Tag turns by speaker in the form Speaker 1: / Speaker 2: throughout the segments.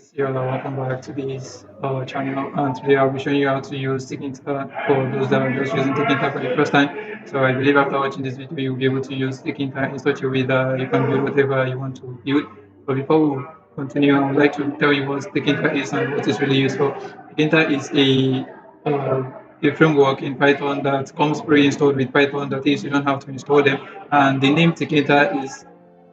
Speaker 1: guys, you're welcome back to this channel, and today I'll be showing you how to use Tkinter for those that are just using Tkinter for the first time. So I believe after watching this video you'll be able to use Tkinter in such a way that you can build whatever you want to build. But before we continue, I would like to tell you what Tkinter is and what it's really used for. Tkinter is a framework in Python that comes pre-installed with Python, that is you don't have to install them, and the name Tkinter is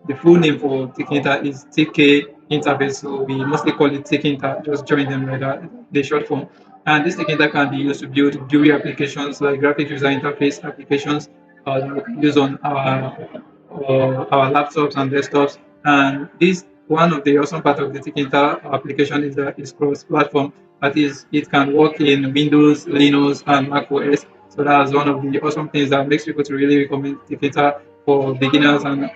Speaker 1: the full name for Tkinter is TK interface, so we mostly call it Tkinter. Just join them like that, the short form. And this Tkinter can be used to build GUI applications like graphic user interface applications that we can use on our laptops and desktops. And this one of the awesome part of the Tkinter application is that it's cross-platform. That is, it can work in Windows, Linux, and Mac OS. So that's one of the awesome things that makes people to really recommend Tkinter for beginners and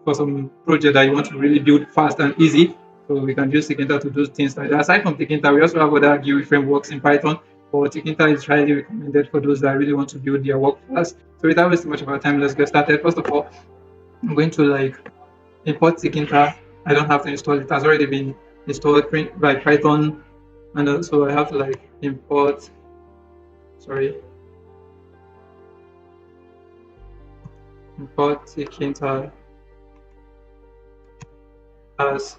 Speaker 1: for some project that you want to really build fast and easy. So we can use Tkinter to do things like that. Aside from Tkinter, we also have other GUI frameworks in Python, but Tkinter is highly recommended for those that really want to build their work fast. So without wasting much of our time, let's get started. First of all, I'm going to import Tkinter. I don't have to install it. It has already been installed by Python, and so I have to import. Sorry, import Tkinter as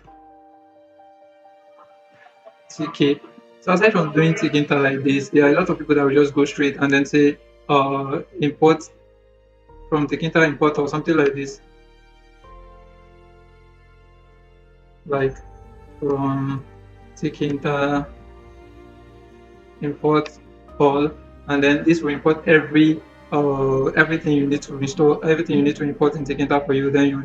Speaker 1: TK. So aside from doing Tkinter like this, there are a lot of people that will just go straight and then say import from Tkinter import or something like this, like from Tkinter import all, and then this will import everything you need to restore, everything you need to import in Tkinter for you. Then you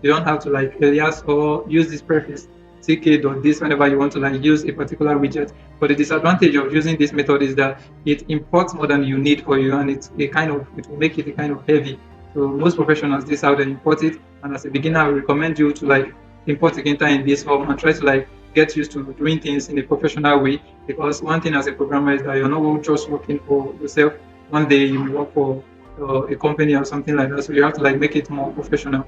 Speaker 1: don't have to alias or use this prefix tk.this whenever you want to use a particular widget. But the disadvantage of using this method is that it imports more than you need for you, and it will make it a kind of heavy. So most professionals, this is how they import it. And as a beginner, I would recommend you to import Tkinter in this form and try to get used to doing things in a professional way, because one thing as a programmer is that you're not just working for yourself. One day you will work for a company or something like that, so you have to make it more professional.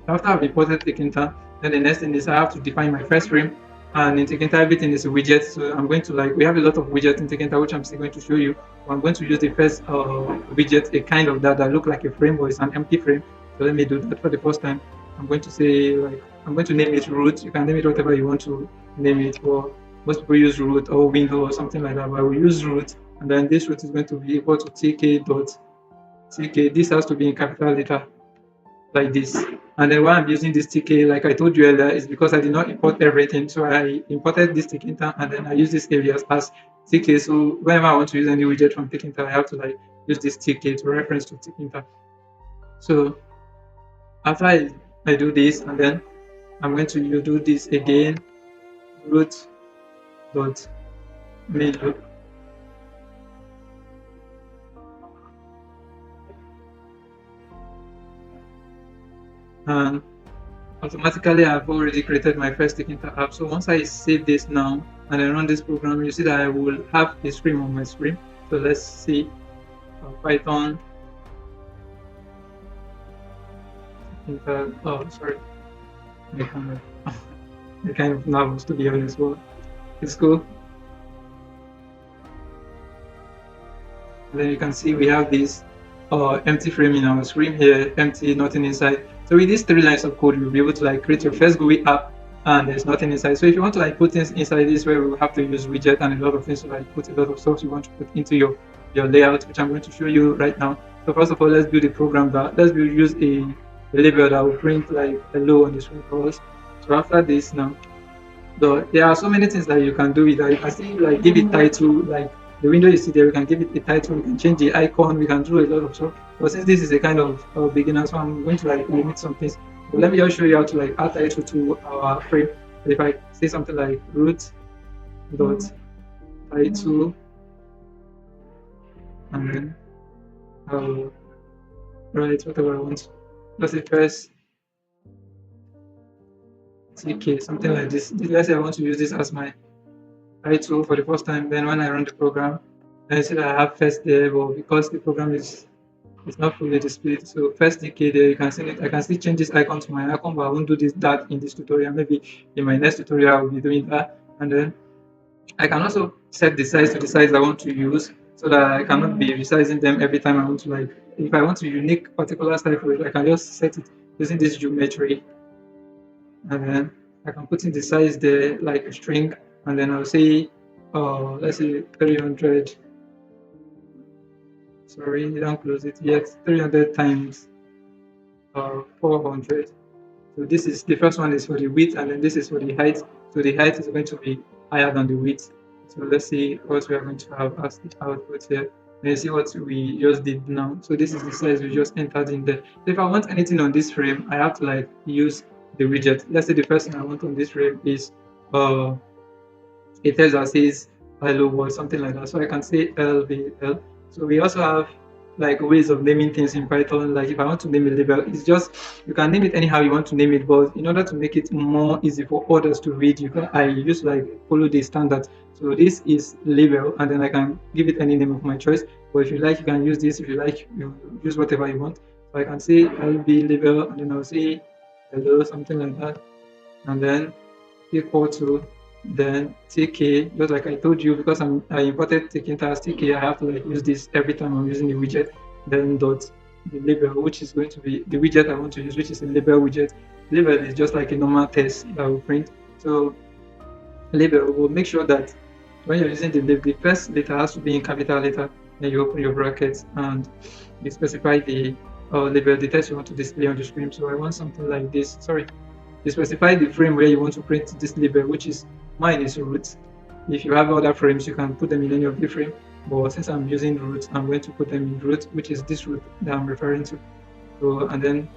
Speaker 1: After I've imported Tkinter, then the next thing is I have to define my first frame. And in Tkinter, everything is a widget. So I'm going to we have a lot of widgets in Tkinter, which I'm still going to show you. I'm going to use the first widget, a kind of that look like a frame, but it's an empty frame. So let me do that for the first time. I'm going to say I'm going to name it root. You can name it whatever you want to name it. Or most people use root or window or something like that, but I will use root. And then this root is going to be equal to tk.tk. This has to be in capital letter like this. And then why I'm using this tk, like I told you earlier, is because I did not import everything. So I imported this Tkinter and then I use this areas as tk. So whenever I want to use any widget from Tkinter, I have to use this tk to reference to Tkinter. So after I do this, and then I'm going to do this again, root dot menu. And automatically I've already created my first Tkinter app. So once I save this now and I run this program, you see that I will have a screen on my screen. So let's see Python Tkinter. Oh, sorry, I kind of nervous to be honest, but it's cool. And then you can see we have this empty frame in our screen here, empty, nothing inside. So with these 3 lines of code, you'll be able to create your first GUI app, and there's nothing inside. So if you want to put things inside, this where we will have to use widget and a lot of things to put a lot of stuff you want to put into your layout, which I'm going to show you right now. So first of all, let's build a program use a label that will print hello on the screen for us. So after this now, there are so many things that you can do with that. You can still give it title, the window you see there, we can give it a title, we can change the icon, we can do a lot of stuff. But since this is a kind of beginner, so I'm going to limit some things. But let me just show you how to add title to our frame. So if I say something like root dot title, and then I'll write whatever I want. Let's say first TK, something like this. Let's say I want to use this as my title for the first time. Then when I run the program, I see that I have first there, but because the program is It's not fully displayed. So first decay there, you can see it. I can still change this icon to my icon, but I won't do this that in this tutorial. Maybe in my next tutorial I'll be doing that. And then I can also set the size to the size I want to use so that I cannot be resizing them every time I want to like if I want to unique particular style for it, I can just set it using this geometry, and then I can put in the size there like a string, and then I'll say let's say 300. Sorry, don't close it yet. 300 times 400. So this is the first one is for the width, and then this is for the height. So the height is going to be higher than the width. So let's see what we are going to have as the output here. Let's see what we just did now. So this is the size we just entered in there. So if I want anything on this frame, I have to like use the widget. Let's say the first thing I want on this frame is it tells us says hello world, something like that. So I can say LVL. So we also have like ways of naming things in Python. Like if I want to name a label, it's just you can name it anyhow you want to name it, but in order to make it more easy for others to read, I use like follow the standard. So this is label, and then I can give it any name of my choice. But if you like, you can use this. If you like, you use whatever you want. So I can say LV label, and then I'll say hello, something like that, and then equal to then tk, just like I told you, because I imported Tkinter as tk, I have to like use this every time I'm using the widget, then dot the label, which is going to be the widget I want to use, which is a label widget. Label is just like a normal text that will print. So label will make sure that when you're using the first letter has to be in capital letter, then you open your brackets and you specify the label, the text you want to display on the screen. So I want something like this. Sorry, you specify the frame where you want to print this label, which is mine is root. If you have other frames, you can put them in any of the frame. But since I'm using root, I'm going to put them in root, which is this root that I'm referring to. So and then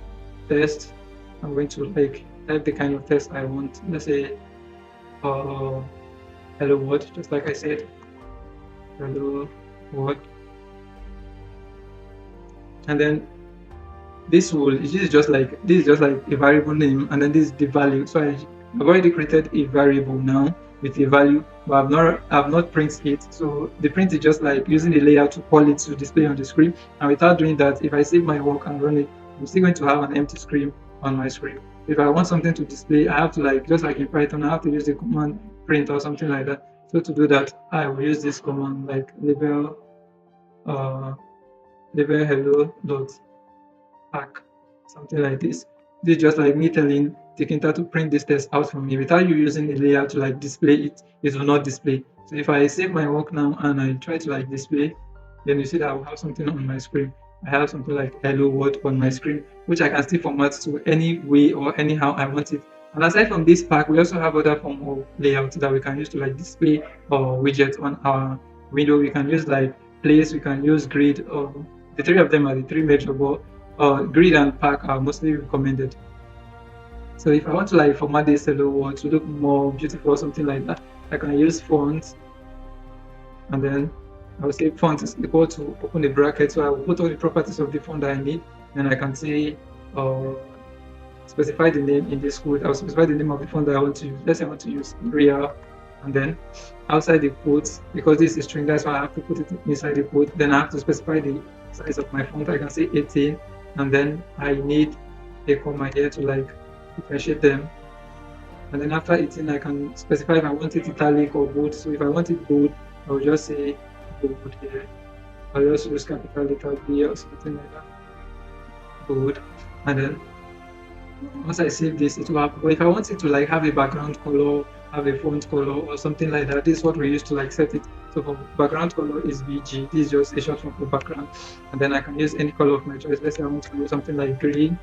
Speaker 1: test, I'm going to like type the kind of test I want. Let's say hello world, just like I said, hello world. And then this is just like a variable name, and then this is the value. So I've already created a variable now with a value, but I've not printed it. So the print is just like using the layout to call it to display on the screen. And without doing that, if I save my work and run it, I'm still going to have an empty screen on my screen. If I want something to display, I have to like just like in Python, I have to use the command print or something like that. So to do that, I will use this command like label uh, label hello dot pack, something like this. This is just like me telling Tkinter to print this text out for me without you using a layer to like display it. It will not display. So if I save my work now and I try to like display, then you see that I will have something on my screen. I have something like hello world on my screen, which I can still format to any way or anyhow I want it. And aside from this pack, we also have other form of layout that we can use to like display or widget on our window. We can use like place, we can use grid, or the three of them are the three major, but grid and pack are mostly recommended. So if I want to like format this hello world to look more beautiful or something like that, I can use font, and then I will say font is equal to open the bracket. So I will put all the properties of the font that I need, and I can say specify the name in this code. I'll specify the name of the font that I want to use. Let's say I want to use Real, and then outside the quotes, because this is string, that's why I have to put it inside the quote. Then I have to specify the size of my font. I can say 18, and then I need a comma here to like differentiate them. And then after 18, I can specify if I want it italic or bold. So if I want it bold, I'll just say bold here. I'll just use capital letter B or something like that. Bold. And then once I save this, it will happen. But if I want it to like have a background color, have a font color or something like that, this is what we use to like set it. So for background color is BG. This is just a short form for background. And then I can use any color of my choice. Let's say I want to use something like green.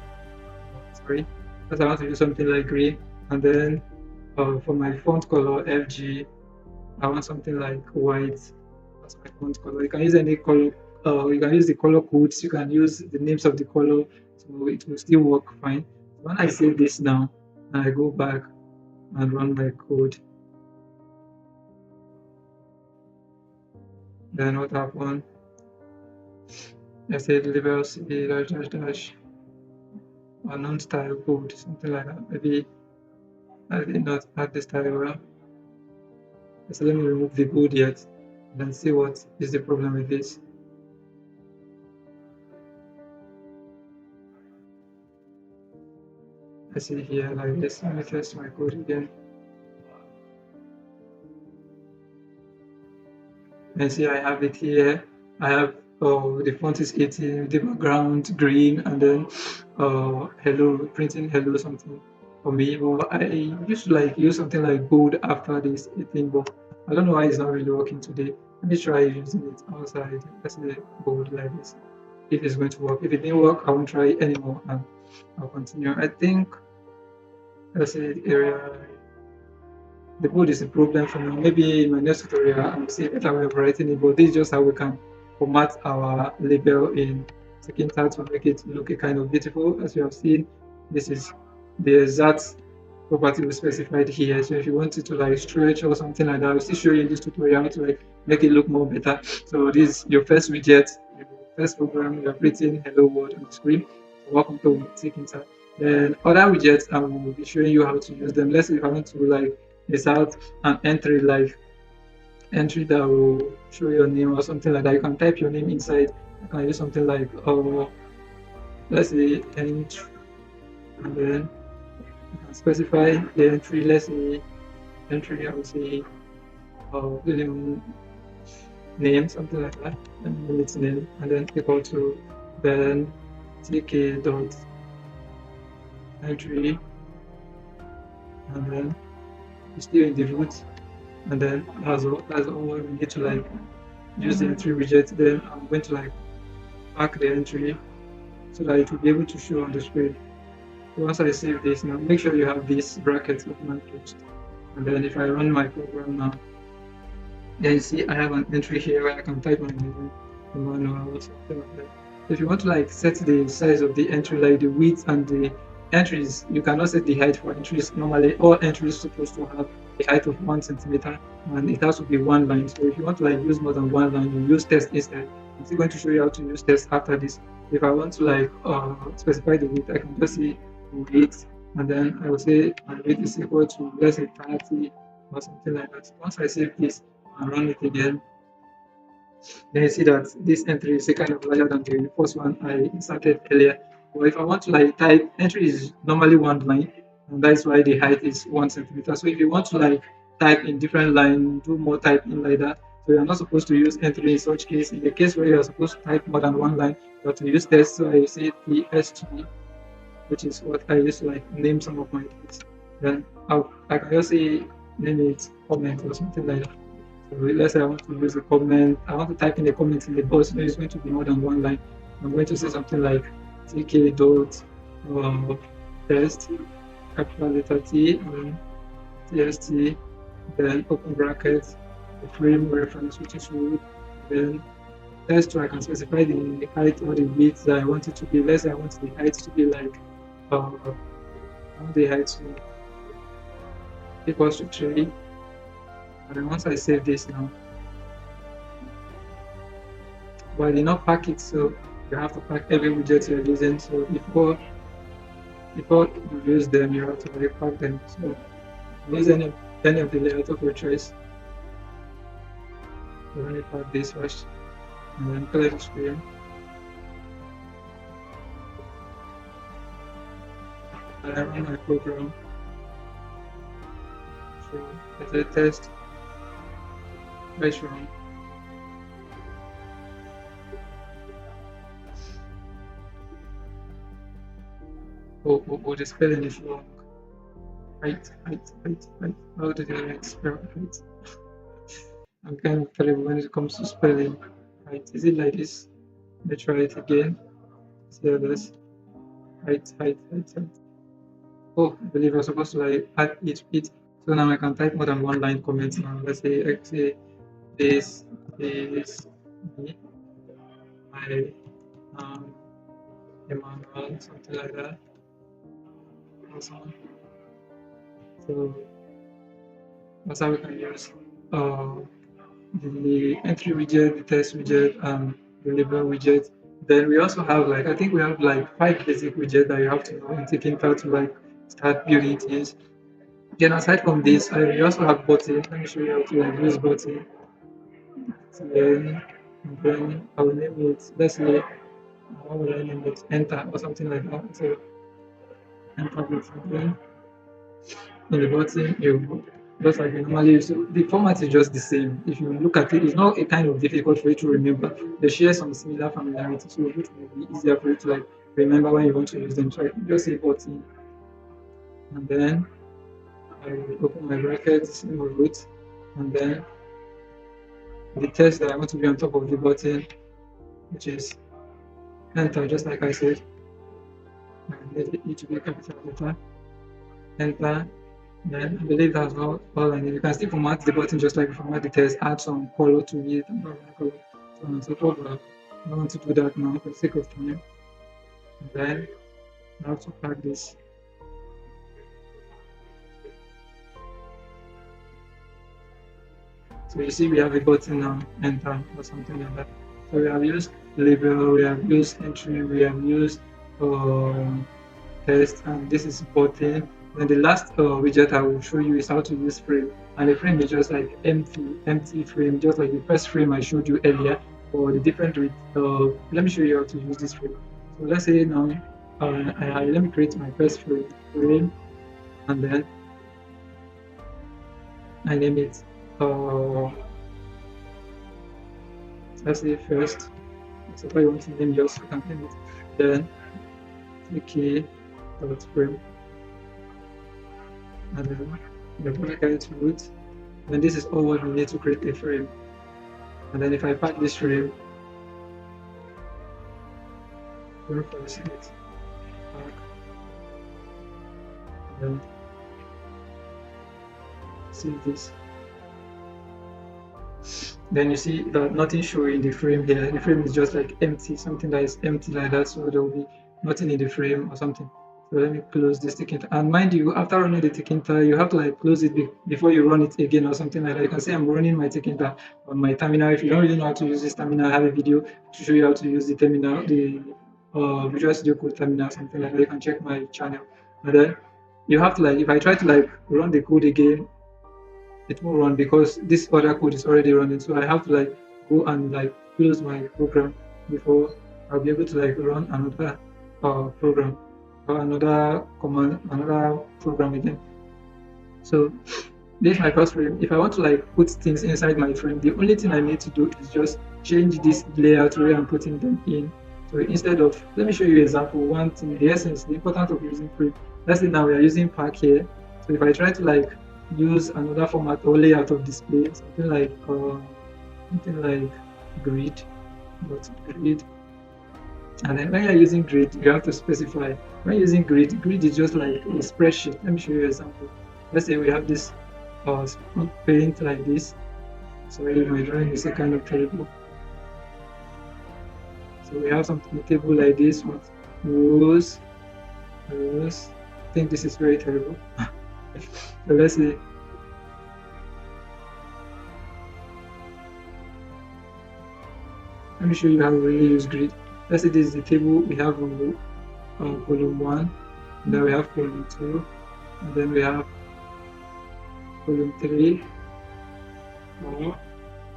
Speaker 1: Sorry. Let's say I want to use something like green. And then for my font color FG, I want something like white. That's my font color. You can use any color. You can use the color codes. You can use the names of the color, so it will still work fine. When I save this now, and I go back and run my code, then what happened? I said label cd dash dash dash unknown style code, something like that. Maybe I did not add the style well. So let me remove the code yet and see what is the problem with this. I see here like this. Let me test my code again. And see, I have it here. I have the font is 18, the background green, and then hello, printing hello something for me. But I used to like use something like bold after this 18, but I don't know why it's not really working today. Let me try using it outside. Let's say bold like this. If it's going to work. If it didn't work, I won't try it anymore and I'll continue. I think let's say the area the code is a problem for me. Maybe in my next tutorial, I'll see a better way of writing it, but this is just how we can format our label in Tkinter to make it look a kind of beautiful. As you have seen, this is the exact property we specified here. So if you wanted to like stretch or something like that, I'll still show you in this tutorial how to like make it look more better. So this is your first widget, your first program, you have written hello world on the screen. So welcome to Tkinter. Then other widgets, I will be showing you how to use them. Let's say if I want to like insert an entry like entry that will show your name or something like that. You can type your name inside. You can use something like let's say entry, and then you can specify the entry. Let's say entry, I would say the name, something like that, and then its name, and then equal to then tk dot entry, and then still in the root, and then that's all we need to like use the entry widget. Then I'm going to like pack the entry so that it will be able to show on the screen. So once I save this now, make sure you have this bracket open and closed. And then if I run my program now, then you see I have an entry here where I can type my name, Emmanuel or something like that. If you want to like set the size of the entry, like the width and the entries, you cannot set the height for entries. Normally, all entries supposed to have a height of 1 centimeter, and it has to be one line. So if you want to like use more than one line, you use text instead. I'm still going to show you how to use text after this. If I want to like specify the width, I can just say width, and then I will say my width is equal to let's say 30 or something like that. Once I save this and run it again, then you see that this entry is a kind of larger than the first one I inserted earlier. But if I want to like type, entry is normally one line, and that's why the height is 1 centimeter. So if you want to like type in different line, do more typing like that. So you're not supposed to use entry in such case. In the case where you're supposed to type more than one line, you have to use text. So I say TST, which is what I use to like name some of my things. Then I can just say name it comment or something like that. So let's say I want to use a comment, I want to type in a comment in the box, so it's going to be more than one line. I'm going to say something like tk dot test, capital letter T, and tst, then open bracket, the frame reference, which is root, then test, so I can specify the height or the width that I want it to be. Let's say I want the height to be like, I want the height to equals to 3. And then once I save this now, but I did not pack it, so you have to pack every widget you're using. So before you use them, you have to really pack them. So use any of the layout of your choice. So let me pack this first, and then clear the screen. And I run my program. So as a test, let's run. Oh, the spelling is wrong. Right. How did I spell right? I'm kind of terrible when it comes to spelling. Right. Is it like this? Let's try it again. See how this. Right. Oh, I believe I was supposed to like add each bit. So now I can type more than one line comments now. Let's say I say this is me, my Emmanuel, something like that. Awesome. So that's how we can use uh, the entry widget, the test widget, and the label widget. Then we also have like I think we have like 5 basic widgets that you have to know in Tkinter to like start building things. Then aside from this, we also have button. Let me show you how to like use button. So then I will name it. Let's say how would I name it? Enter or something like that. So enter this again. In the button, you just like you normally use. So the format is just the same. If you look at it, it's not a kind of difficult for you to remember. They share some similar familiarity, so it will be easier for you to like remember when you want to use them. So I can just say button, and then I will open my brackets, root, and then the text that I want to be on top of the button, which is enter, just like I said. And let it to be capital letter, enter. Then I believe that's all I need. You can still format the button just like you format the text, add some color to it, and background color, so on and so forth. But I don't want to do that now for the sake of time. And then I have to pack this. So you see we have a button now, enter or something like that. So we have used label, we have used entry, we have used test, and this is button. Then the last widget I will show you is how to use frame. And the frame is just like empty frame, just like the first frame I showed you earlier. Or the different with let me show you how to use this frame. So let's say now let me create my first frame, and then I name it let's say first. So if I want to name yours, you can name it. Then okay dot frame, and then the bracket root. And this is all what we need to create a frame. And then if I pack this frame, first hit pack, then see this. Then you see that nothing showing in the frame here. The frame is just like empty, something that is empty like that. So there will be nothing in the frame or something. So let me close this Tkinter. And mind you, after running the Tkinter, you have to like close it before you run it again or something like that. You can say I'm running my Tkinter on my terminal. If you don't really know how to use this terminal, I have a video to show you how to use the terminal, the Visual Studio Code terminal, something like that. You can check my channel. And then you have to like, if I try to like run the code again, it won't run because this other code is already running. So I have to like go and like close my program before I'll be able to like run another program or another command, another program again. So this is my first frame. If I want to like put things inside my frame, the only thing I need to do is just change this layout where I'm putting them in. So instead of, let me show you an example. One thing, the essence, the importance of using frame. Let's say now we are using pack here. So if I try to like use another format or layout of display, something like grid, grid. And then when you're using grid, you have to specify. When using grid is just like a spreadsheet. Let me show you an example. Let's say we have this paint like this. Sorry, my drawing is a kind of terrible. So we have something a table like this with rows. I think this is very terrible. So let's say let me show you how we really use grid. Let's say this is the table. We have column 1, and then we have column 2, and then we have column 3, 4,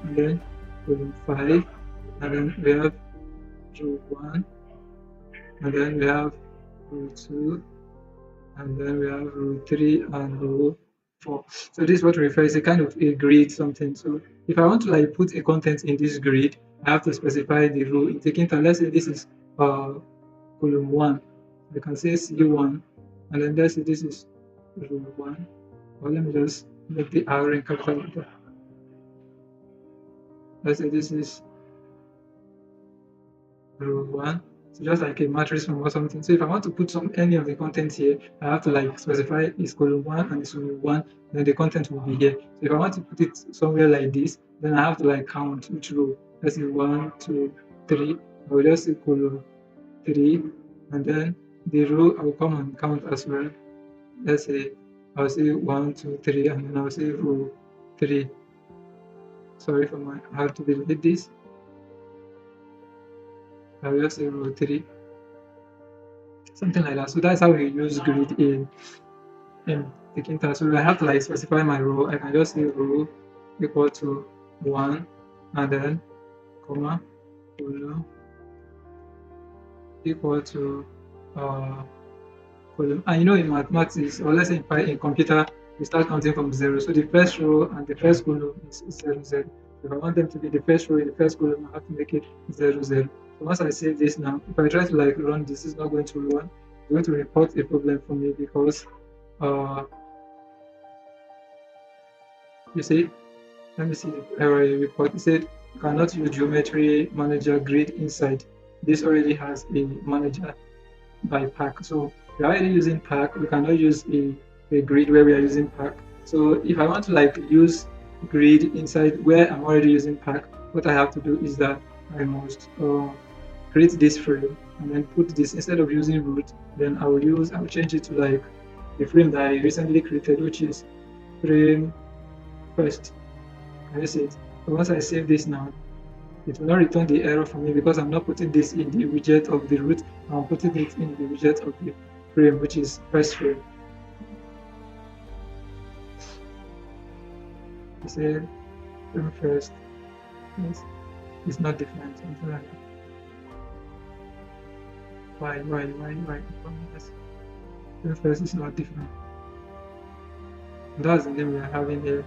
Speaker 1: and then column 5, and then we have row 1, and then we have row 2, and then we have row 3 and row 4. So this is what we refer to a kind of a grid something. So if I want to like put a content in this grid, I have to specify the row in Tkinter. Let's say this is column 1. You can say C1, and then let's say this is row 1. Or let me just make the R in capital letter. Let's say this is row 1. So just like a matrix form or something. So if I want to put any of the content here, I have to like specify it's column 1 and it's row 1, then the content will be here. So if I want to put it somewhere like this, then I have to like count each row. Let's say 1, 2, 3. I will just say column 3, and then the row I will come and count as well. Let's say I'll say 1, 2, 3, and then I'll say row 3. Sorry for my I have to delete this. I will just say row 3. Something like that. So that's how we use grid in Tkinter. So I have to like specify my row. I can just say row equal to 1, and then comma column equal to column. And you know, in mathematics, or let's say in computer, we start counting from zero. So the first row and the first column is zero zero. If I want them to be the first row in the first column, I have to make it zero zero. So once I save this now, if I try to like run this, is not going to run. It's going to report a problem for me because uh you see, let me see the error report. It said you cannot use geometry manager grid inside. This already has a manager by pack. So we are already using pack. We cannot use a grid where we are using pack. So if I want to like use grid inside where I'm already using pack, what I have to do is that I must create this frame and then put this instead of using root. Then I will change it to like the frame that I recently created, which is frame first. Can you see it? So once I save this now, it will not return the error for me because I'm not putting this in the widget of the root. I'm putting it in the widget of the frame, which is first frame. You say frame first. Yes, it's not defined. Something like that. Why? Yes. Frame first is not defined. That's the name we are having here.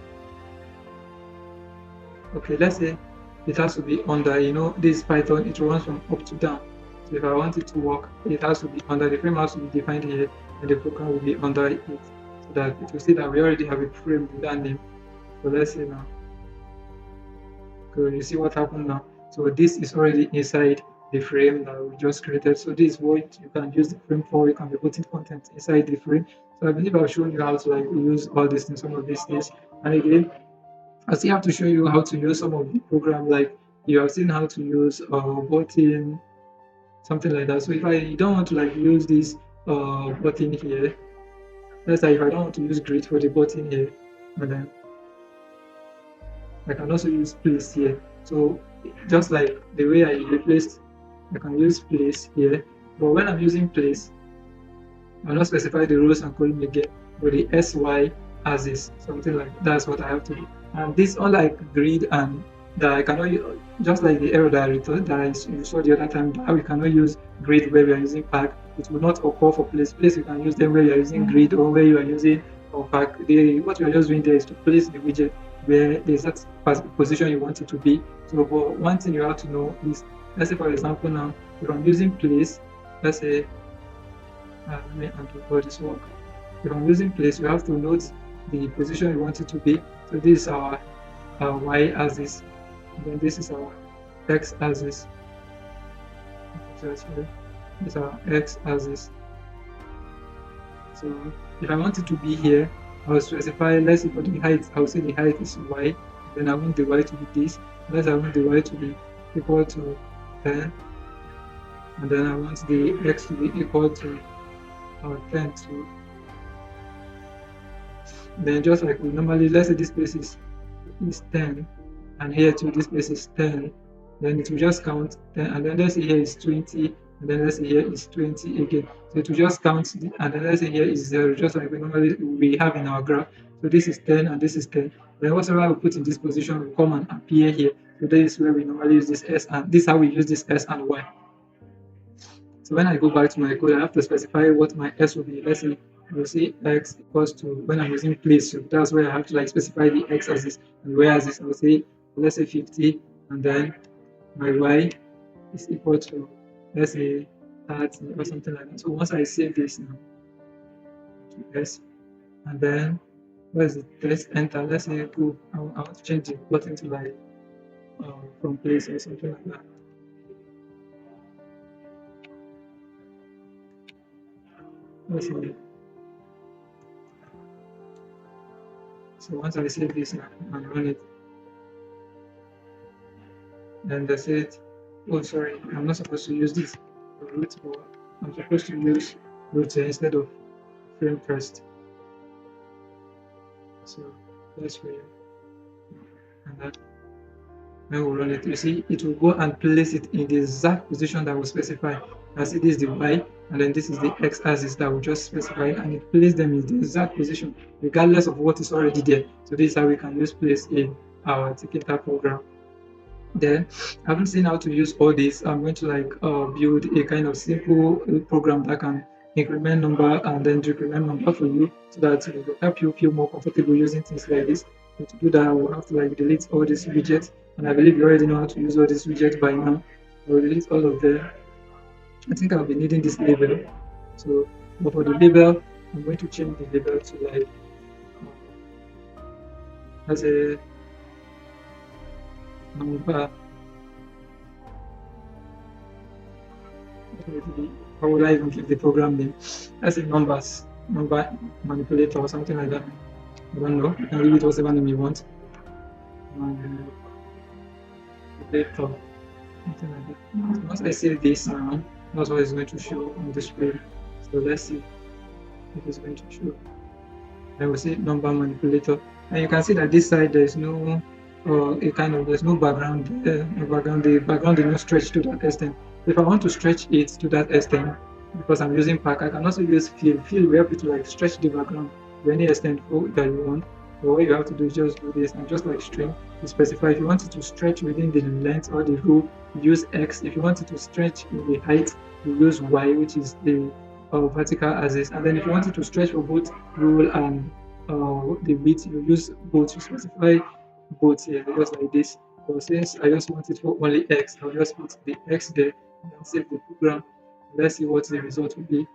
Speaker 1: Okay, let's say it has to be under, this Python, it runs from up to down. So if I want it to work, it has to be under, the frame has to be defined here, and the program will be under it, so that it will see that we already have a frame with that name. So let's say now, okay, you see what happened now. So this is already inside the frame that we just created. So this is what you can use the frame for. You can be putting content inside the frame. So I believe I've shown you how to like use all these things, some of these things. And again, I still have to show you how to use some of the program, like you have seen how to use button, something like that. So if I don't want to like use this button here, let's say if I don't want to use grid for the button here, and then I can also use place here. So just like the way I replaced, I can use place here. But when I'm using place, I'll not specify the rows and column again, but the SY as is, something like that's what I have to do. And this, unlike grid and that I cannot use, just like the error that I returned that you saw the other time, that we cannot use grid where we are using pack. It will not occur for place. Place you can use them where you are using grid or where you are using or pack. What we are just doing there is to place the widget where the exact position you want it to be. So, but one thing you have to know is, let's say for example now, if I'm using place, let's say let me undo all this work. If I'm using place, you have to note the position you want it to be. So this is our y axis, and then this is our x axis. This is our x axis. So if I want it to be here, I'll specify, let's say for the height, I'll say the height is y, then I want the y to be this, unless I want the y to be equal to 10, and then I want the x to be equal to 10 to, then just like we normally, let's say this place is 10, and here too this place is 10, then it will just count 10, and then let's say here is 20, and then let's say here is 20 again. So it will just count, and then let's say here is 0, just like we have in our graph. So this is 10 and this is 10. Then whatever we put in this position will come and appear here. So this is where we normally use this s, and this is how we use this s and y. So when I go back to my code, I have to specify what my s will be. Let's say we'll see x equals to, when I'm using place, so that's where I have to like specify the x axis and y axis. I'll say, let's say 50, and then my y is equal to, let's say 30 or something like that. So once I save this now to s, and then where is it? Let's enter. Let's say go. I want to change the button to like from place or something like that. Let's see. So once I save this now and run it, then that's it. Oh, sorry, I'm not supposed to use this root, but I'm supposed to use root instead of frame first. So that's where, and that when we run it, you see it will go and place it in the exact position that we specify. I see this is the y, and then this is the x axis that we just specified, and it places them in the exact position regardless of what is already there. So this is how we can use place in our Tkinter program. Then, having seen how to use all this, I'm going to like build a kind of simple program that can increment number and then decrement number for you so that it will help you feel more comfortable using things like this. But to do that, I will have to like delete all these widgets, and I believe you already know how to use all these widgets by now. I will delete all of them. I think I'll be needing this label. So, but for the label, I'm going to change the label to like as a number. How would I even give the program name? As a number manipulator or something like that. I don't know. You can give it whatever name you want. Manipulator, something like that. So once I save this now, that's what it's going to show on the screen. So let's see if it's going to show. I will say number manipulator, and you can see that this side there is no a kind of there's no background there, no background. The background did not stretch to that extent. If I want to stretch it to that extent, because I'm using pack, I can also use fill. Fill will help you to like stretch the background to any extent that you want. So what you have to do is just do this and just like string to specify. If you want it to stretch within the length or the row, use X. If you want it to stretch in the height, you use Y, which is the vertical axis. And then if you want it to stretch for both roll and the width, you use both to specify both here, just like this. But since I just want it for only X, I'll just put the X there and then save the program. Let's see what the result will be.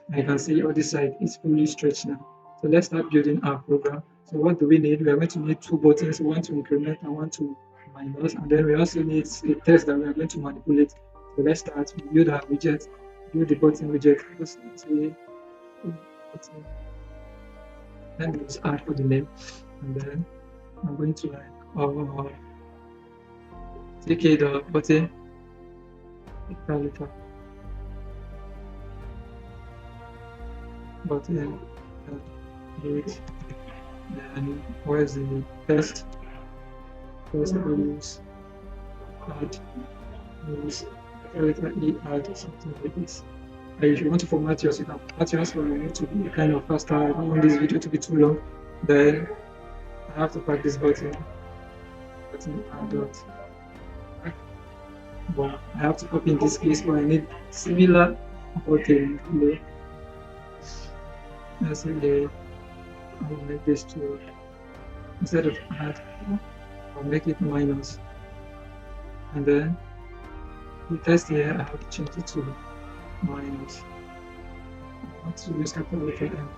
Speaker 1: And you can see all this side is fully stretched now. So let's start building our program. So what do we need? We are going to need two buttons, one to increment and one to minus. And then we also need a text that we are going to manipulate. So let's start. We build our widget, build the button widget. Let's say button. Let me just add for the name. And then I'm going to like take the button button it. Then where's the test? First we use add use letter E add something like this. And if you want to format yours, you can format yours, but you need to be kind of faster. I don't want this video to be too long. Then I have to pack this button add dot. But I have to copy in this case, but I need similar button below. Let's say I will make this to, instead of add, I'll make it minus. And then the test here, I have to change it to minus. I want to use capital letter M.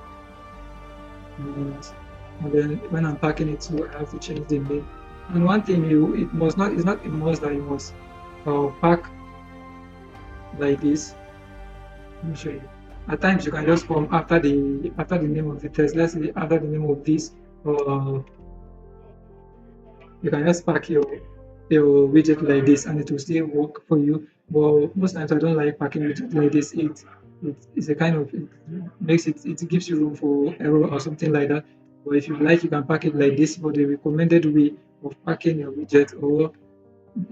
Speaker 1: Minus. And then when I'm packing it too, I have to change the name. And one thing it's not a must that you must pack like this. Let me show you. At times you can just come after the name of the test. Let's say after the name of this, you can just pack your widget like this, and it will still work for you. But most times I don't like packing widget like this. It's a kind of it gives you room for error or something like that. But if you like, you can pack it like this. But the recommended way of packing your widget or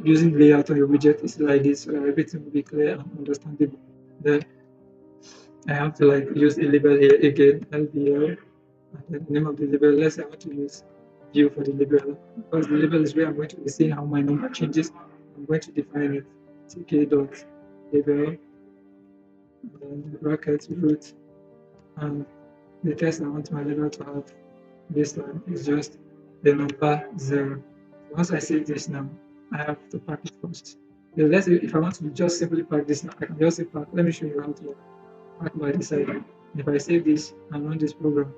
Speaker 1: using layout on your widget is like this, so everything will be clear and understandable. Then I have to like use a label here again, LBL, and then the name of the label. Let's say I want to use view for the label, because the label is where I'm going to be seeing how my number changes. I'm going to define it tk dot label, and then the bracket root, and the text I want my label to have this time is just the number 0. Once I save this now, I have to pack it first. So let's say if I want to just simply pack this now, I can just say pack. Let me show you how to pack by the side. If I save this and run this program,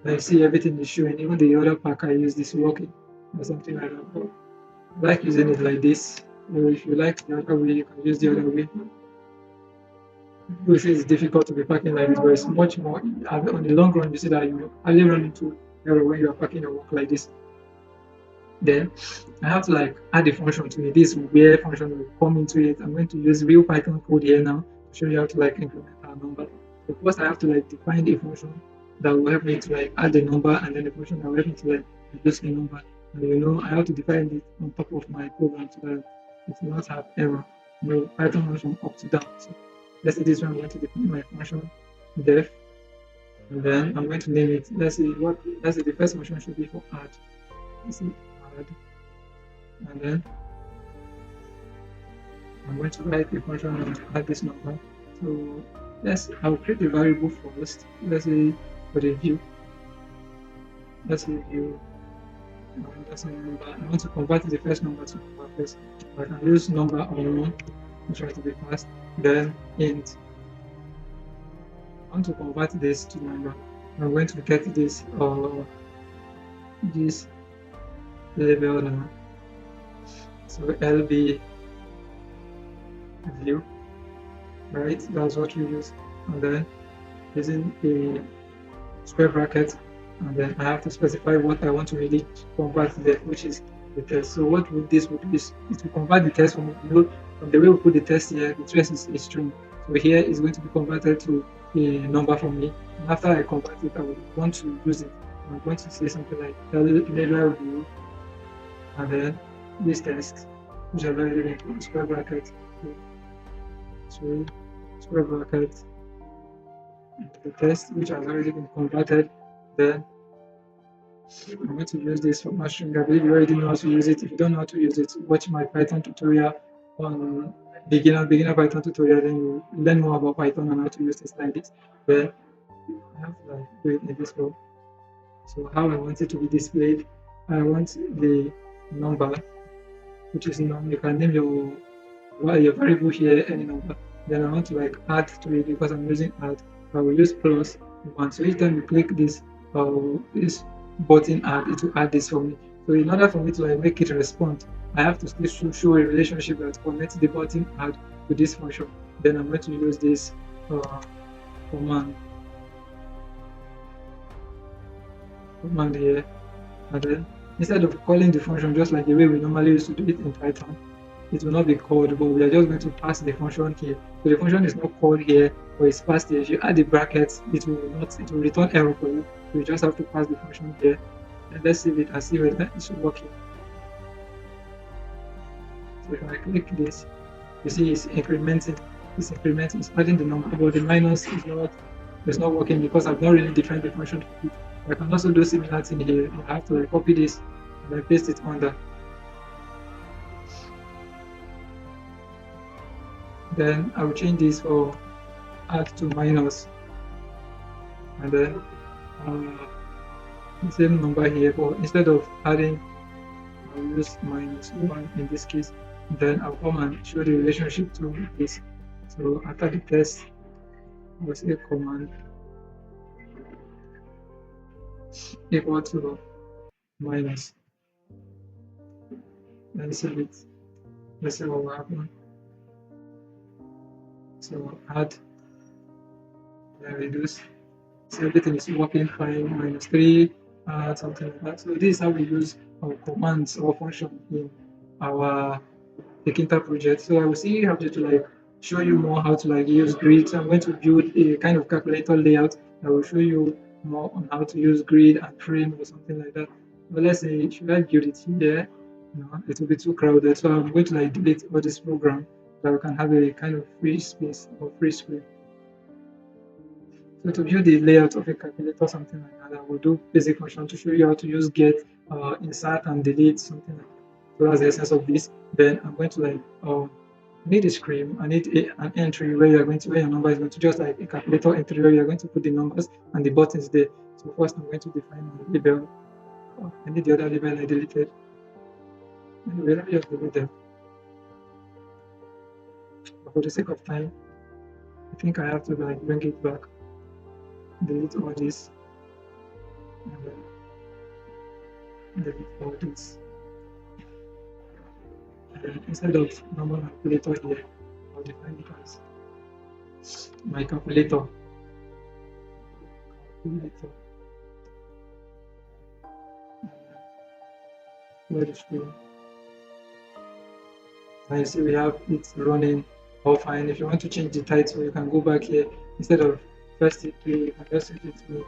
Speaker 1: I see everything is showing. Even the other pack I use is working or something like that. But I like using it like this. Or if you like the other way, you can use the other way. Which is difficult to be packing like this, but it's much more. On the long run, you see that you only run into error when you are packing your work like this. Then I have to like add a function to it. This where function will come into it. I'm going to use real Python code here now to show you how to like increment our number. So first I have to like define a function that will help me to like add the number, and then the function that will help me to like reduce the number. And I have to define it on top of my program so that it will not have error. Python function up to down. So let's say this one I'm going to define my function def, and then I'm going to name it. Let's say the first function should be for add. Let's say add, and then I'm going to write a function to add this number. So I'll create a variable first. Let's say for the view, let's say view, that's a number. I want to convert the first number to number first. I can use number unknown to try to be fast. Then int. I want to convert this to number. I'm going to get this label now. So LB view, right? That's what we use. And then using a square bracket, and then I have to specify what I want to really convert there, which is the test. So what would this would is it will convert the test from the way we put the test here. The test is a string. So here is going to be converted to a number for me. And after I convert it, I would want to use it. I'm going to say something like label view, and then this test, which I've already written square bracket. So square bracket, the test which has already been converted. Then I'm going to use this for my string. I believe you already know how to use it. If you don't know how to use it, watch my Python tutorial on beginner Python tutorial, then you learn more about Python and how to use things like this. Then I have to do it in this way. So how I want it to be displayed, I want the number, which is num. You can name your variable here any number. Then I want to add to it because I'm using add. I will use plus one. So each time you click this this button add, it will add this for me. So in order for me to make it respond, I have to still show a relationship that connects the button add to this function. Then I'm going to use this command here, and then instead of calling the function just like the way we normally used to do it in Python, it will not be called, but we are just going to pass the function here. So the function is not called here, but it's passed here. If you add the brackets, it will return error for you. So you just have to pass the function here. And let's save it and see whether it should work here. So if I click this, you see it's incrementing. It's adding the number, but the minus is not working because I've not really defined the function for it. I can also do similar thing here. You have to copy this and then paste it under. Then I will change this for add to minus, and then the same number here, but instead of adding, I'll use -1 in this case. Then I'll come and show the relationship to this. So after the test, I'll say command equal to minus. Then save it. Let's see what will happen. So add, then reduce. So everything is working fine. -3, something like that. So this is how we use our commands or function in our Tkinter project. So I will see how to show you more how to use grids. I'm going to build a kind of calculator layout. I will show you more on how to use grid and frame or something like that. But let's say, should I build it here? No, it will be too crowded. So I'm going to delete all this program so we can have a kind of free space or free screen. So to view the layout of a calculator, something like that, I will do basic function to show you how to use get, insert and delete, something like that. So that's the essence of this. Then I'm going to I need a screen. I need an entry where your number is going to just like a calculator entry where you're going to put the numbers and the buttons there. So first I'm going to define my label. I need the other label I deleted. Anyway, let me just delete them. But for the sake of time, I think I have to bring it back. Delete all this. And then delete all this. Instead of normal calculator here, I'll define it as my calculator. Where is it? Now you see we have it running all fine. If you want to change the title, you can go back here. Instead of first it, you can just set it to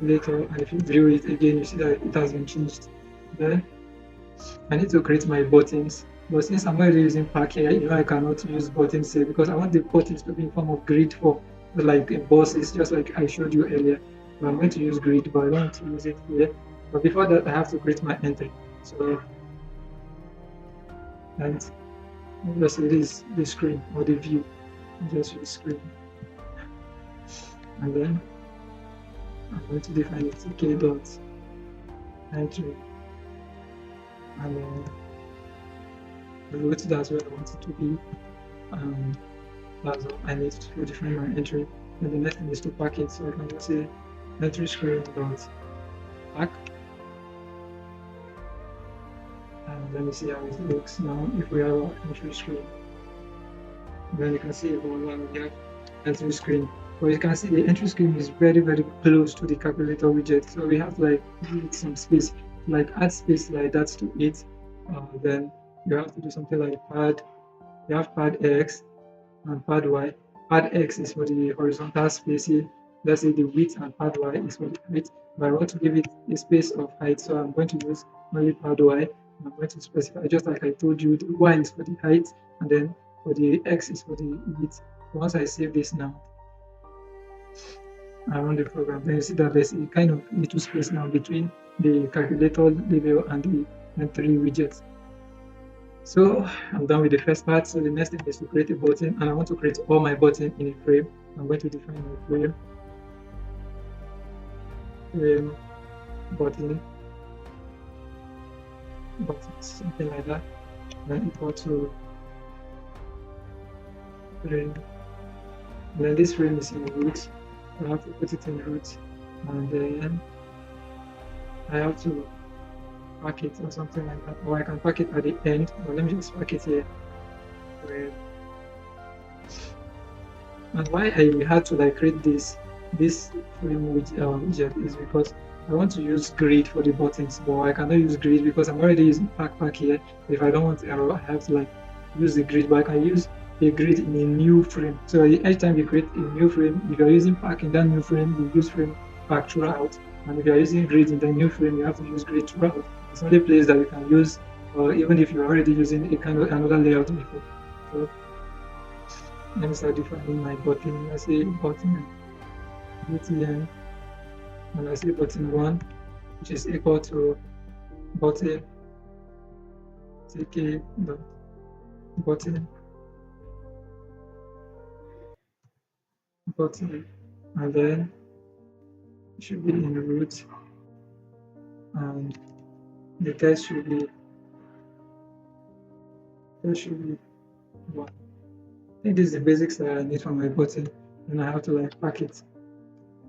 Speaker 1: later, and if you view it again, you see that it has been changed. Then I need to create my buttons, but since I'm already using pack here, I cannot use buttons here because I want the buttons to be in form of grid for bosses, just like I showed you earlier. So I'm going to use grid, but I don't want to use it here. But before that, I have to create my entry. So and Just say this the screen or the view. Just use screen. And then I'm going to define it tk dot entry, and then the root, that's where I want it to be. That's all I need to define my entry. And the next thing is to pack it. So I can just say entry screen dot pack. And let me see how it looks now if we have our entry screen. Then you can see we have entry screen. But you can see the entry screen is very, very close to the calculator widget. So we have to like give it some space, like add space like that to it. Then you have to do something like pad. You have pad X and pad Y. Pad X is for the horizontal space here. Let's say the width, and pad Y is for the height. But I want to give it a space of height, so I'm going to use only pad Y. I'm going to specify, just like I told you, the Y is for the height, and then for the X is for the width. So once I save this now, I run the program, then you see that there's a kind of little space now between the calculator label and the entry widget. So I'm done with the first part. So the next thing is to create a button, and I want to create all my buttons in a frame. I'm going to define my frame button, something like that, then equal to frame. And then this frame is in root. I have to put it in root, and then I have to pack it or something like that, or I can pack it at the end. But let me just pack it here. And why I had to like create this frame widget is because I want to use grid for the buttons, but I cannot use grid because I'm already using pack here. If I don't want error, I have to like use the grid, but I can use a grid in a new frame. So each time you create a new frame, if you're using pack in that new frame, you use frame pack throughout. And if you're using grid in the new frame, you have to use grid throughout. It's only place that you can use, even if you're already using a kind of another layout before. So let me start defining my button. I say button btn, and I say button 1, which is equal to button tk dot button, and then it should be in root, and the text should be 1. I think this is the basics that I need for my button, and I have to like pack it.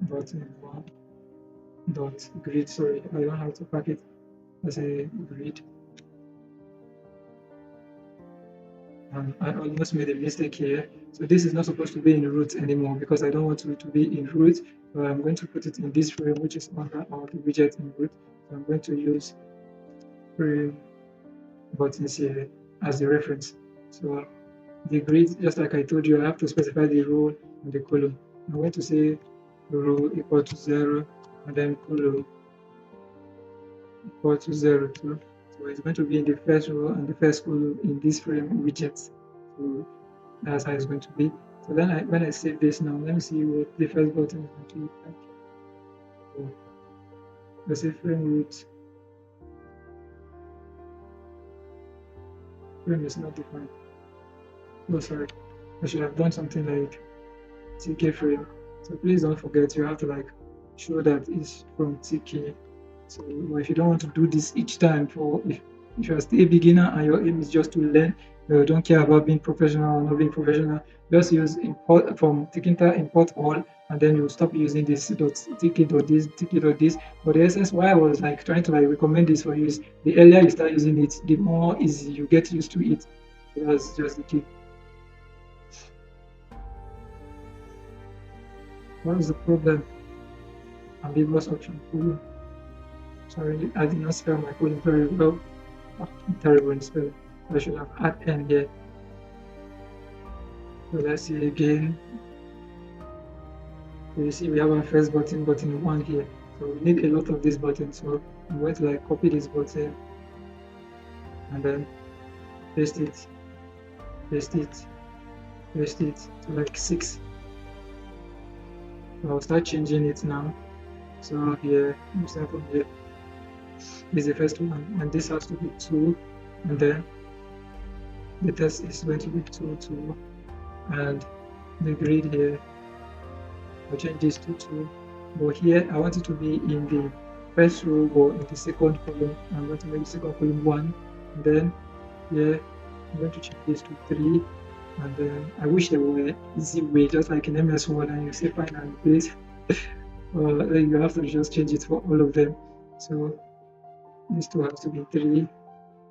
Speaker 1: Button 1 dot grid. Sorry, I don't have to pack it as a grid. And I almost made a mistake here. So this is not supposed to be in root anymore because I don't want it to be in root. So I'm going to put it in this frame, which is under all the widget in root. So I'm going to use frame buttons here as the reference. So the grid, just like I told you, I have to specify the row and the column. I'm going to say row equal to 0, and then column equal to 0 too. So it's going to be in the first row and the first column in this frame widgets. So that's how it's going to be. So then when I save this now, let me see what the first button is going to look like. So let's say frame root. Frame is not defined. Oh, sorry. I should have done something like tk frame. So please don't forget, you have to like show that it's from tk. So if you don't want to do this each time, if you're still a beginner and your aim is just to learn, you don't care about being professional or not being professional, just use import from Tkinter, import all, and then you stop using this tk.this. But the essence why I was like trying to like recommend this for you is the earlier you start using it, the more easy you get used to it. So that's just the key. What is the problem? Ambiguous option. Sorry, I did not spell my colon very well. Oh, I'm terrible in spelling. I should have add n here. So let's see again. So you see we have our first button 1 here. So we need a lot of these buttons. So I'm going to like copy this button and then paste it to like 6. So I'll start changing it now. So here, we start from here. This is the first one, and this has to be 2, and then the test is going to be 2 2, and the grid here, I'll change this to 2, but here I want it to be in the first row or in the second column. I'm going to make the second column 1, and then here I'm going to change this to 3, and then I wish there were easy way, just like in MS1 and you say find and replace. Then you have to just change it for all of them. So this 2 has to be 3,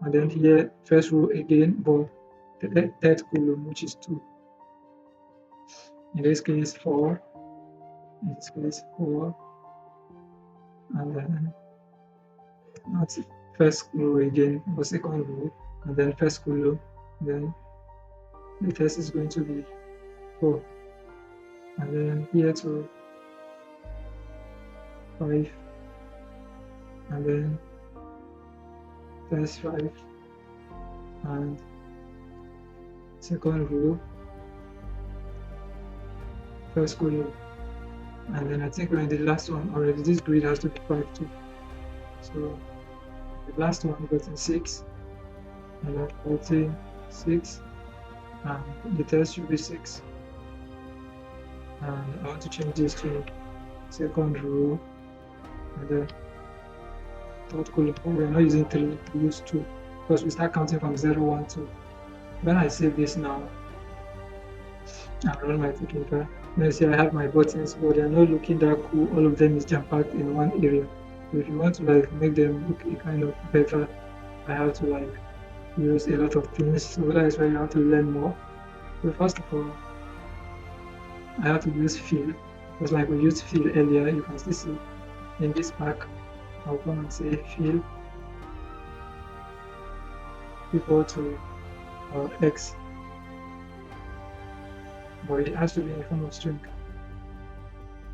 Speaker 1: and then here first row again, but the third column, which is 2. In this case 4, in this case 4, and then not first row again, but second row, and then first column, then the test is going to be 4, and then here to 5, and then test 5, and second row, first column, and then I think we're in the last one already. This grid has to be 5 too. So the last one got in 6, and then 14, 6, and the test should be 6. And I want to change this to second row, and then third column. We're not using 3, we use 2, because we start counting from 0, 1, 2. When I save this now, I run my Tkinter. Now see I have my buttons, but they're not looking that cool. All of them is jam packed in one area. So if you want to like make them look a kind of better, I have to like use a lot of things. So that is why you have to learn more. So first of all, I have to use fill. Just like we used fill earlier, you can still see in this pack. I'll come and say fill equal to x, but it has to be in form of string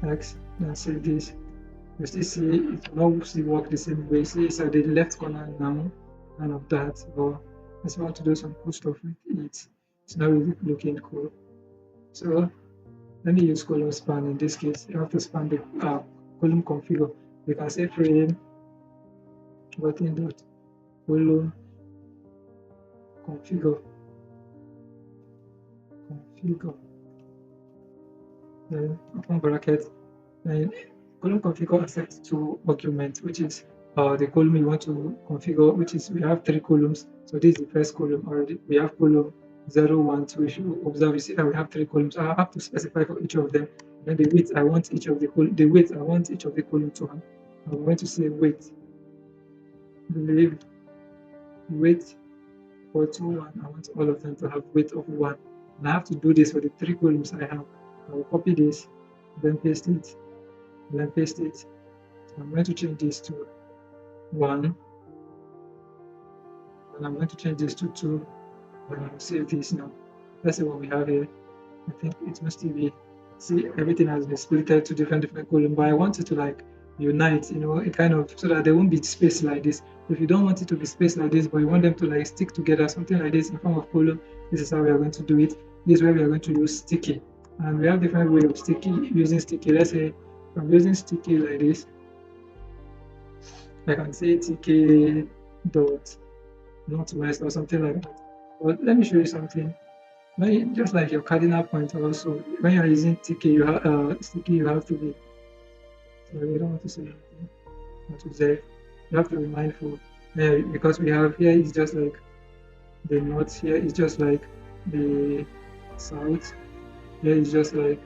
Speaker 1: x. Then save this. You still see it will not still work the same way. See it's at the left corner now, none of that, but I just want to do some cool stuff with it. It's not really looking cool. So let me use column span. In this case, you have to span the column configure. You can say frame button dot column configure, then open bracket, then column configure accepts 2 arguments, which is the column you want to configure, which is we have 3 columns. So this is the first column already. We have column 0, 1, 2. If you observe, you see that we have 3 columns. So I have to specify for each of them. Then the width I want each of the column to have. I'm going to say width. Believe width for 2, 1. I want all of them to have width of 1. And I have to do this for the 3 columns I have. I will copy this, then paste it, then paste it. So I'm going to change this to 1, and I'm going to change this to 2, and I'll save this now. Let's see what we have here. I think it must be, see, everything has been split to different columns, but I want it to like unite, it kind of, so that they won't be spaced like this. If you don't want it to be spaced like this, but you want them to like stick together, something like this in form of column, this is how we are going to do it. This is where we are going to use sticky. And we have different way of using sticky. Let's say I'm using sticky like this. I can say tk dot northwest or something like that. But let me show you something. Just like your cardinal point also, when you're using tk, you have sticky, you have to be. Sorry, I don't want to say anything. What to say? You have to be mindful. Because we have here is just like the north, here is just like the south. Here is just like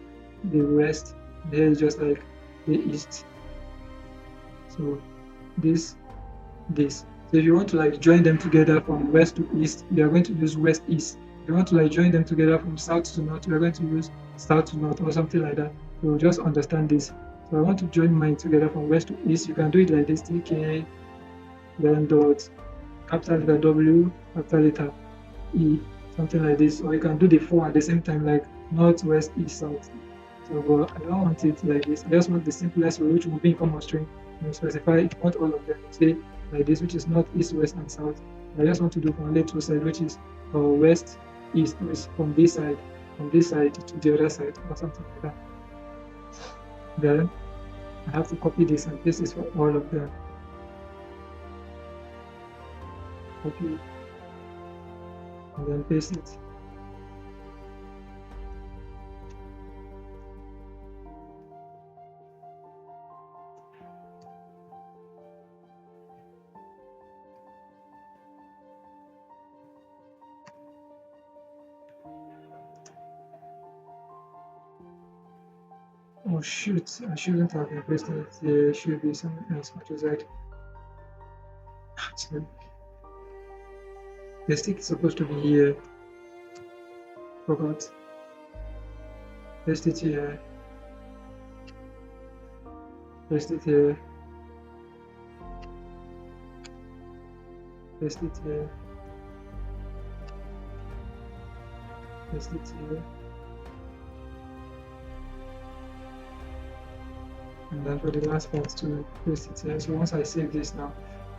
Speaker 1: the west, here is just like the east. So this. So if you want to like join them together from west to east, you are going to use west east. If you want to like join them together from south to north, you are going to use south to north or something like that. So just understand this. So I want to join mine together from west to east. You can do it like this: tk, then dot, capital letter W, capital letter E, something like this. Or you can do the 4 at the same time, like north, west, east, south. So, but I don't want it like this. I just want the simplest way, which will be in form of string. You specify if you want all of them. Say like this, which is north, east, west, and south. I just want to do from only 2 sides, which is west, east, west, from this side to the other side, or something like that. Then I have to copy this and paste this for all of them. Copy, and then paste it. Oh shoot, I shouldn't have been pasting it. There should be something else which is like so the stick is supposed to be here. Forgot. Paste it here. Paste it here. Paste it here. Paste it here. And then for the last part to paste it here. So once I save this now,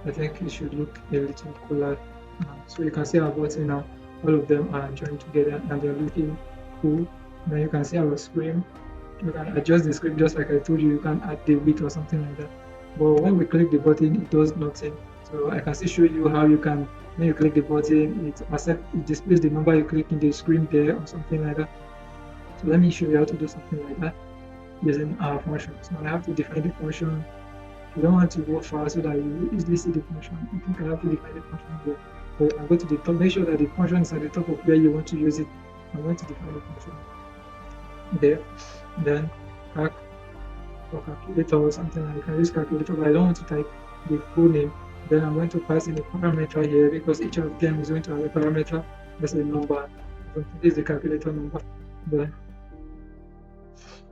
Speaker 1: I think it should look a little cooler. So you can see our button now. All of them are joined together and they're looking cool. Then you can see our screen. You can adjust the screen just like I told you. You can add the width or something like that. But when we click the button, it does nothing. So I can still show you how you can, when you click the button, it displays the number you click in the screen there or something like that. So let me show you how to do something like that using our function. So I have to define the function. You don't want to go far so that you easily see the function. I think I have to define the function here. So I go to the top, make sure that the function is at the top of where you want to use it. I'm going to define the function there. Then calc or calculator or something like, you can use calculator, but I don't want to type the full name. Then I'm going to pass in a parameter here because each of them is going to have a parameter. That's a number. So this is the calculator number. Then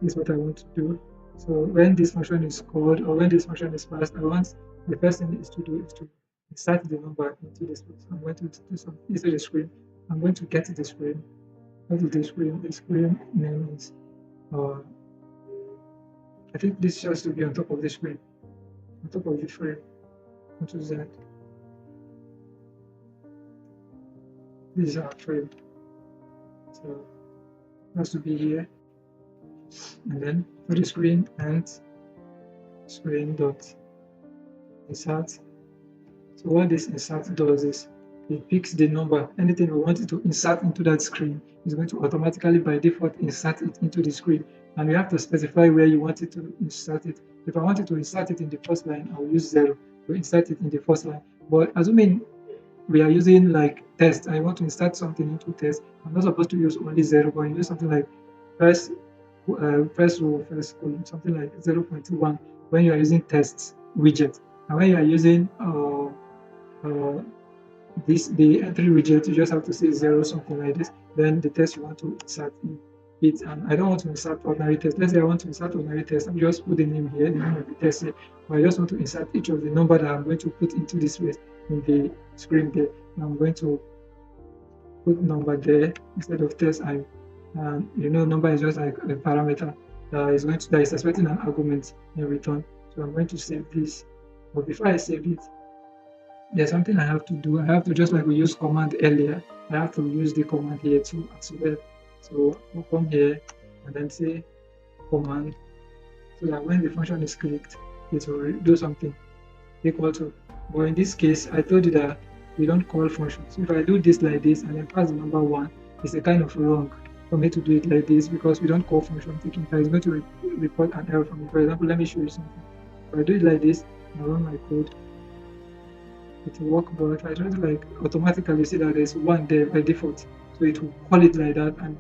Speaker 1: this is what I want to do. So when this function is called or when this function is passed, I want the first thing is to do is to insert the number into this place. I'm going to do some into the screen. I'm going to get the screen. What is the screen? The screen name is I think this has to be on top of the screen. On top of the frame. What is that? This is our frame. So it has to be here. And then for the screen and screen dot insert. So what this insert does is it picks the number. Anything we want it to insert into that screen is going to automatically by default insert it into the screen. And you have to specify where you want it to insert it. If I wanted to insert it in the first line, I will use 0 to insert it in the first line. But assuming we are using like test, I want to insert something into test, I'm not supposed to use only 0, but I use something like first first row, first column, something like 0.1 when you are using tests widget. And when you are using the entry widget, you just have to say 0, something like this. Then the test you want to insert in it. And I don't want to insert ordinary test. Let's say I want to insert ordinary test. I'm just put the name here, the name of the test here. But I just want to insert each of the number that I'm going to put into this place in the screen there. I'm going to put number there instead of test. Number is just like a parameter that is expecting an argument in return. So I'm going to save this. But before I save it, there's something I have to do. I have to, just like we used command earlier, I have to use the command here too as well. So I'll come here and then say command, so that when the function is clicked, it will do something equal to. But in this case, I told you that we don't call functions. So if I do this like this and then pass the number 1, it's a kind of wrong for me to do it like this because we don't call function Tkinter. It's going to report an error for me. For example, let me show you something. If I do it like this and I run my code, it will work, but if I try to like automatically see that there's 1 there by default, so it will call it like that, and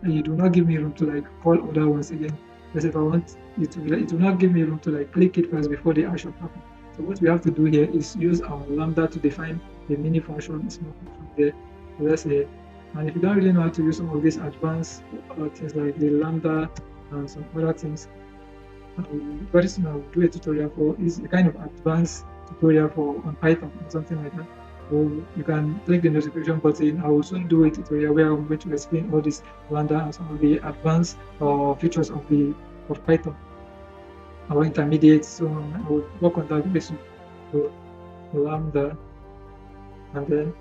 Speaker 1: you do not give me room to like call other ones again. Because if I want it will not give me room to like click it first before the action happens. So what we have to do here is use our lambda to define the mini function, small function there. So let's say, and if you don't really know how to use some of these advanced things like the lambda and some other things, very soon I'll do a tutorial for is a kind of advanced tutorial for on Python or something like that. So you can click the notification button. I will soon do a tutorial where I'm going to explain all this lambda and some of the advanced features of Python or intermediate. So I will work on that very soon. So lambda, and then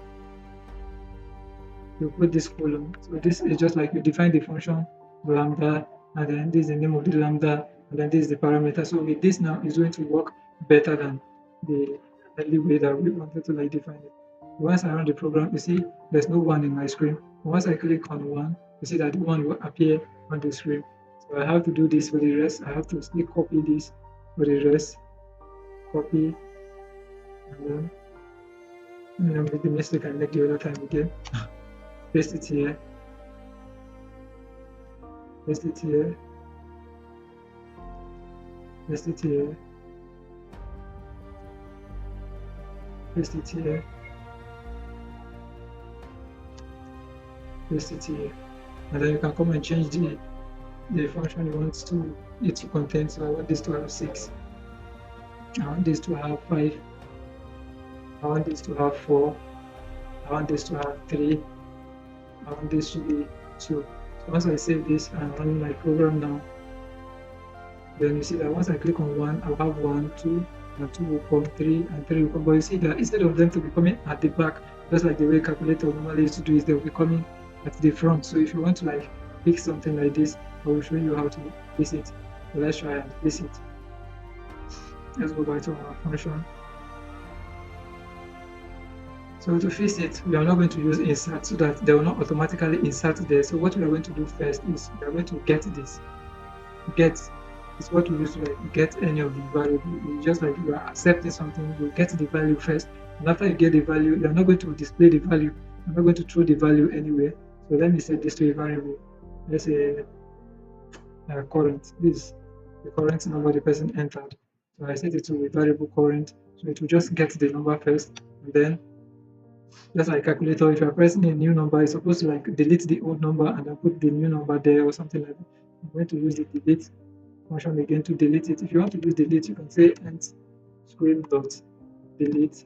Speaker 1: you put this column. So this is just like you define the function lambda, and then this is the name of the lambda, and then this is the parameter. So with this now is going to work better than the early way that we wanted to like define it. Once I run the program, you see there's no one in my screen. Once I click on one, you see that the one will appear on the screen. So I have to do this for the rest. I have to still copy this for the rest. Copy, and then make the mistake I make the other time again. Paste it here. Paste it here. Paste it here. Paste it here. Paste it here. And then you can come and change the function you want it to contain. So I want this to have 6. I want this to have 5. I want this to have 4. I want this to have 3. I want this to be 2. So once I save this and run my program now, then you see that once I click on 1, I'll have 1, 2, and 2 will come, 3, and 3 will come. But you see that instead of them to be coming at the back, just like the way calculator normally used to do, is they will be coming at the front. So if you want to like fix something like this, I will show you how to fix it. So let's try and fix it. Let's go back to our function. So to fix it, we are not going to use insert so that they will not automatically insert there. So what we are going to do first is we are going to get this. Get is what we use to like get any of the variable. It's just like you are accepting something, you get the value first, and after you get the value, you are not going to display the value. I'm not going to throw the value anywhere. So let me set this to a variable. Let's say current. This is the current number the person entered. So I set it to a variable current. So it will just get the number first, and then just like calculator, if you are pressing a new number, it's supposed to like delete the old number and then put the new number there or something like that. I'm going to use the delete function again to delete it. If you want to use delete, you can say end screen dot delete,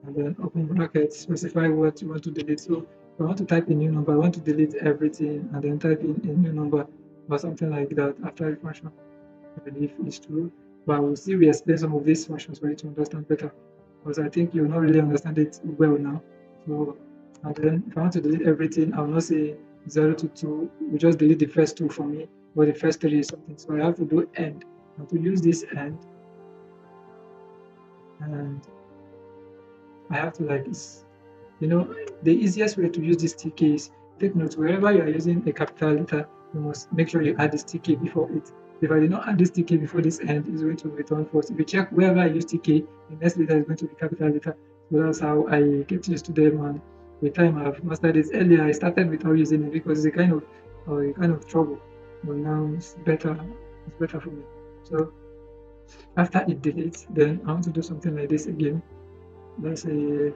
Speaker 1: and then open bracket, specify what you want to delete. So if I want to type a new number, I want to delete everything and then type in a new number or something like that after the function. I believe it's true, but I will still re-explain some of these functions for you to understand better, because I think you'll not really understand it well now. So, and then if I want to delete everything, I'll not say 0 to 2, we just delete the first 2 for me, or the first 3 or something. So I have to do end, and to use this end, and I have to like this. The easiest way to use this TK is, take note, wherever you are using a capital letter, you must make sure you add this TK before it. If I did not add this TK before this end, it's going to return false. If you check wherever I use TK, the next letter is going to be capital letter. So that's how I get used to them, and with time I've mastered it. Earlier I started without using it because it's a kind of trouble. But now it's better for me. So after it deletes, then I want to do something like this again. Let's say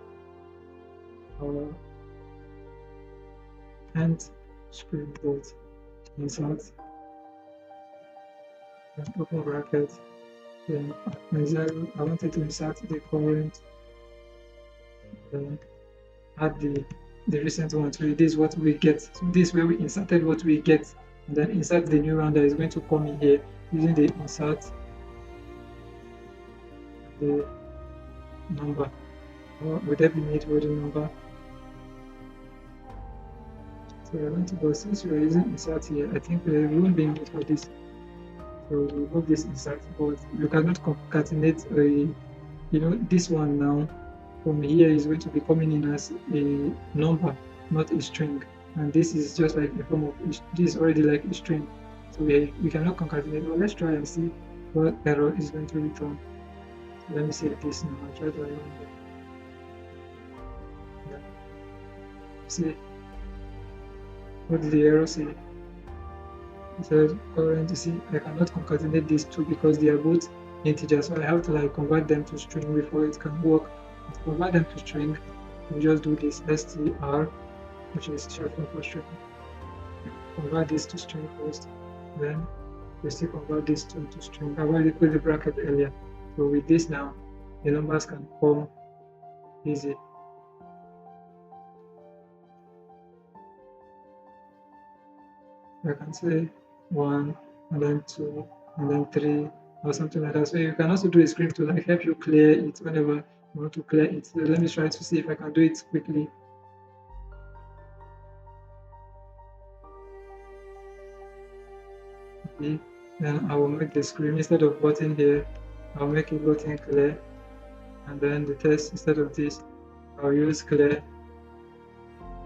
Speaker 1: and screen dot insert and open bracket. Then my 0, I wanted to insert the current, then add the recent one. So this is what we get. So this is where we inserted what we get, and then insert the new one that is going to come in here using the insert the number. Or would that be made with the number? So we're going to go, since we're using insert here, I think we won't be made for this. So we remove this insert, but you cannot concatenate this one now. From here is going to be coming in as a number, not a string. And this is just like a form of, this is already like a string. So we cannot concatenate. Well, let's try and see what error is going to return. So let me save this now. I'll try to run it. Yeah. See, what did the error say? It said current. You see, I cannot concatenate these two because they are both integers, so I have to like convert them to string before it can work. To convert them to string, we just do this str, which is short form for string. Convert this to string first, then we still convert this to string. I've already put the bracket earlier, so with this now, the numbers can come easy. I can say 1 and then 2 and then 3 or something like that. So you can also do a script to like help you clear it whenever you want to clear it. So let me try to see if I can do it quickly. Okay. Then I will make the screen, instead of button here, I'll make a button clear. And then the test, instead of this, I'll use clear.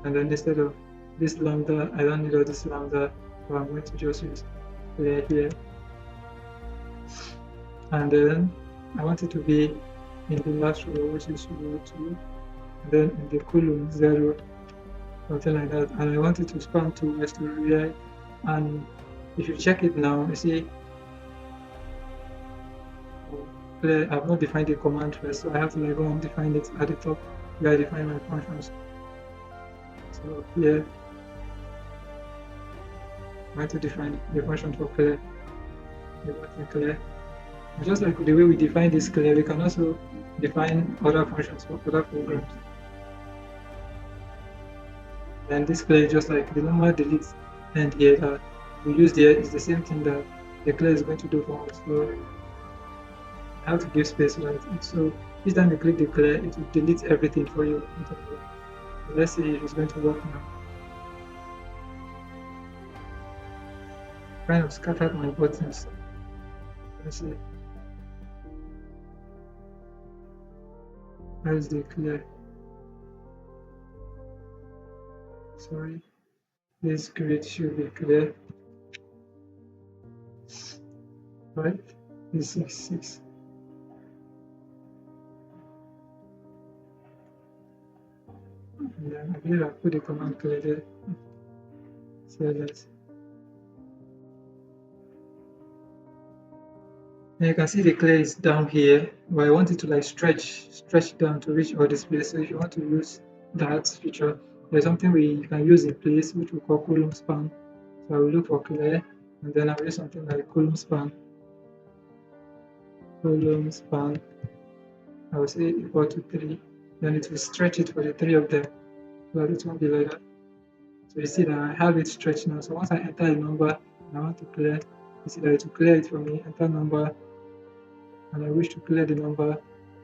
Speaker 1: And then instead of this lambda, I don't need all this lambda, so I'm going to just use clear here. And then I want it to be in the last row, which is row 2, and then in the column 0, something like that. And I want it to span towards to right. And if you check it now, you see, I've not defined the command first, so I have to like go and define it at the top where I define my functions. So here, I'm going to define the function for clear, the button clear. And just like the way we define this clear, we can also define other functions for other programs. And this clear is just like the normal delete end here that we use there is the same thing that the clear is going to do for us. So I have to give space so that so each time you click the clear, it will delete everything for you. So let's see if it's going to work now. Kind of scattered my buttons. Let's see. Where is the clear? Sorry. This grid should be clear. Right? This 6. And then I believe I put the command clear there. So that. And you can see the clear is down here, but I want it to like stretch down to reach all this place. So if you want to use that feature, there's something we can use in place which we call column span. So I will look for clear, and then I will use something like column span. Column span, I will say equal to 3. Then it will stretch it for the 3 of them, so that it won't be like that. So you see that I have it stretched now. So once I enter a number and I want to clear, you see that it will clear it for me. Enter number, and I wish to clear the number,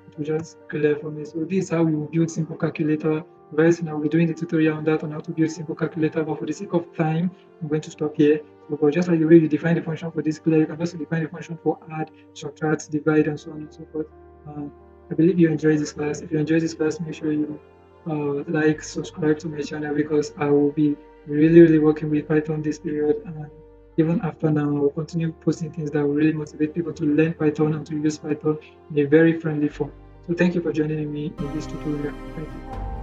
Speaker 1: it will just clear for me. So this is how we will build simple calculator. Very soon I'll be doing the tutorial on that on how to build simple calculator, but for the sake of time, I'm going to stop here. So, but just like the way you define the function for this clear, you can also define the function for add, subtract, divide, and so on and so forth. I believe you enjoyed this class. If you enjoyed this class, make sure you like, subscribe to my channel, because I will be really working with Python this period, and even after now, I will continue posting things that will really motivate people to learn Python and to use Python in a very friendly form. So thank you for joining me in this tutorial. Thank you.